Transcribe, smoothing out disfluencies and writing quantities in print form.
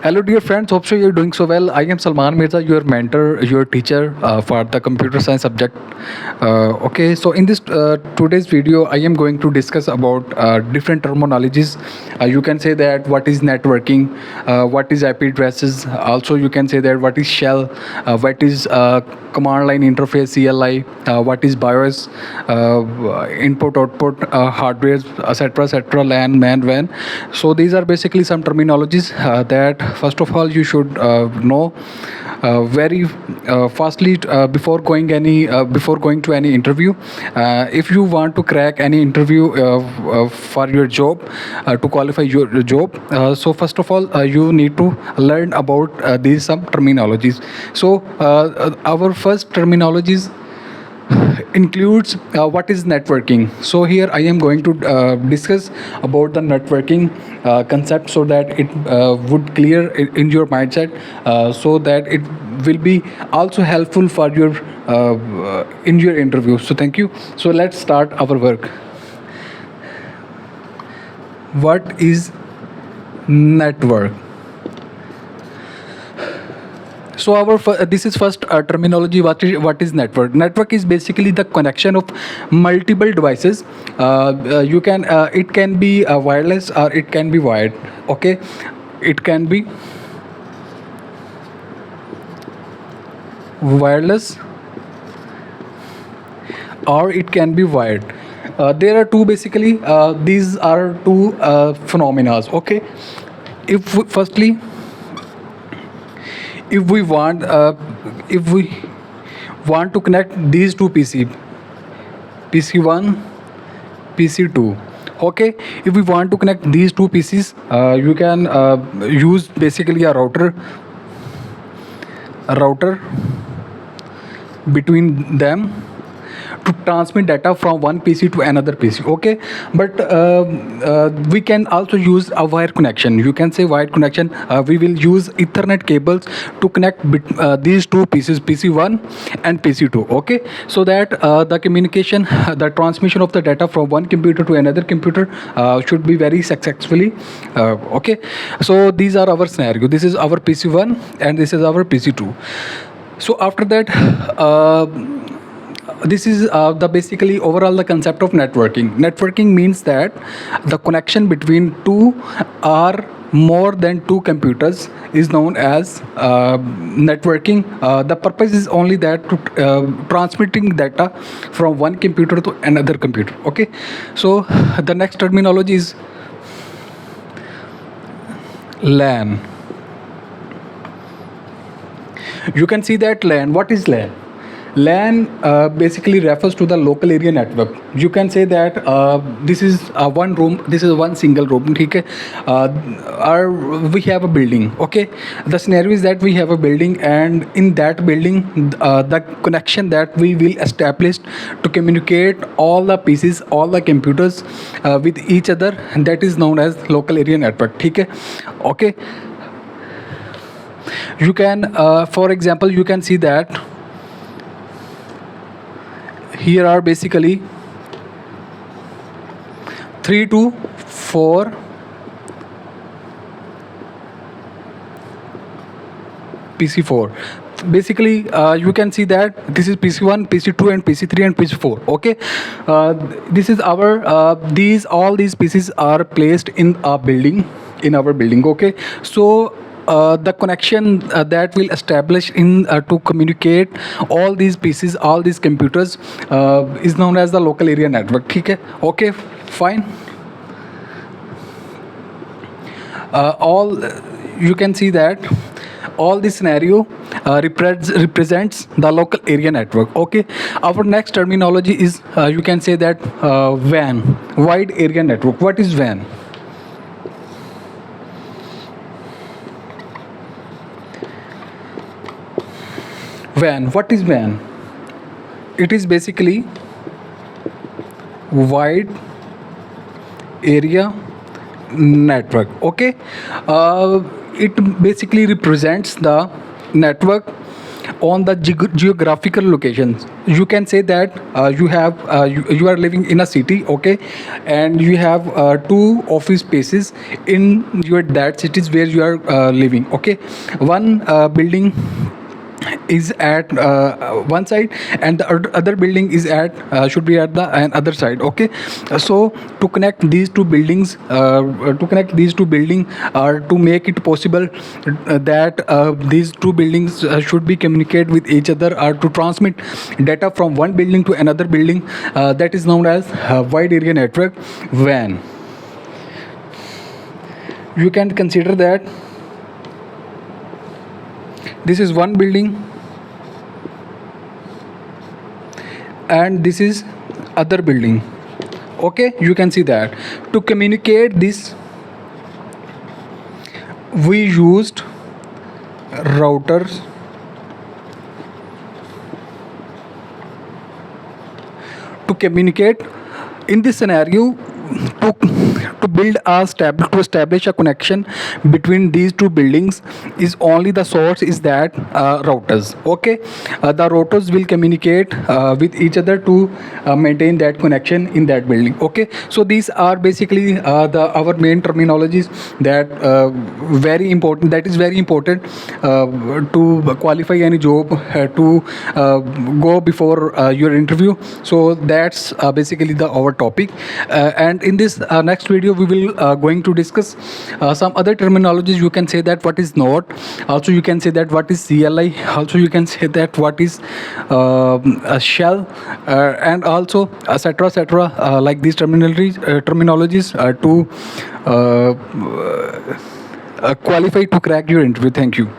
Hello, dear friends. Hope so you're doing so well. I am Salman Mirza, your mentor, your teacher for the computer science subject. Okay, so in this today's video, I am going to discuss about different terminologies. You can say that what is networking, what is IP addresses. Also, you can say that what is shell, what is command line interface CLI, what is BIOS, input output hardware, etc., LAN, man, WAN. So these are basically some terminologies that first of all you should know very fastly before going to any interview. If you want to crack any interview for your job, to qualify your job, so first of all you need to learn about these some terminologies. So our first terminologies includes what is networking. So here I am going to discuss about the networking concept, so that it would clear in your mindset, so that it will be also helpful for your in your interview. So thank you. So let's start our work. What is network? So this is first terminology. What is network? Network is basically the connection of multiple devices. You can it can be wireless or it can be wired. Okay, it can be wireless or it can be wired. There are two basically. These are two phenomena. Okay, firstly, if we want to connect these two PC1, PC2. Okay, if we want to connect these two PCs, you can use basically a router between them to transmit data from one PC to another PC. Okay, but we can also use a wire connection. You can say wired connection. We will use Ethernet cables to connect these two pieces, PC1 and PC2. Okay, so that the communication, the transmission of the data from one computer to another computer should be very successfully. Okay, so these are our scenario. This is our PC1 and this is our PC2. So after that, this is the basically overall the concept of networking. Networking means that the connection between two or more than two computers is known as networking. The purpose is only that to transmitting data from one computer to another computer. Okay, so the next terminology is LAN. You can see that LAN. What is LAN? LAN basically refers to the local area network. You can say that this is one room, this is one single room. Okay, we have a building. Okay, the scenario is that we have a building, and in that building, the connection that we will establish to communicate all the pieces, all the computers with each other, that is known as local area network. Okay, you can, for example, you can see that here are basically 3 to 4 PC4. Basically, you can see that this is PC1, PC2, and PC3 and PC4. Okay, this is our all these pieces are placed in a building, in our building. Okay, so the connection that will establish in to communicate all these pieces, all these computers, is known as the local area network. Okay, fine. All you can see that all this scenario represents the local area network. Okay, our next terminology is you can say that WAN, wide area network. What is WAN? WAN. What is WAN? It is basically wide area network. Okay, it basically represents the network on the geographical locations. You can say that you are living in a city, okay, and you have two office spaces in your that cities where you are living, okay. One building is at one side, and the other building is at should be at the other side, okay. So to connect these two buildings, or to make it possible that these two buildings should be communicate with each other, or to transmit data from one building to another building, that is known as wide area network, WAN. You can consider that this is one building and this is other building, okay. You can see that to communicate this we used routers to communicate. In this scenario, to build to establish a connection between these two buildings, is only the source is that routers, okay. The routers will communicate with each other to maintain that connection in that building, okay. So these are basically the our main terminologies that very important, that is very important to qualify any job, to go before your interview. So that's basically the our topic, and in this next video we will going to discuss some other terminologies. You can say that what is node, also you can say that what is CLI, also you can say that what is a shell, and also etc, like these terminologies to qualify to crack your interview. Thank you.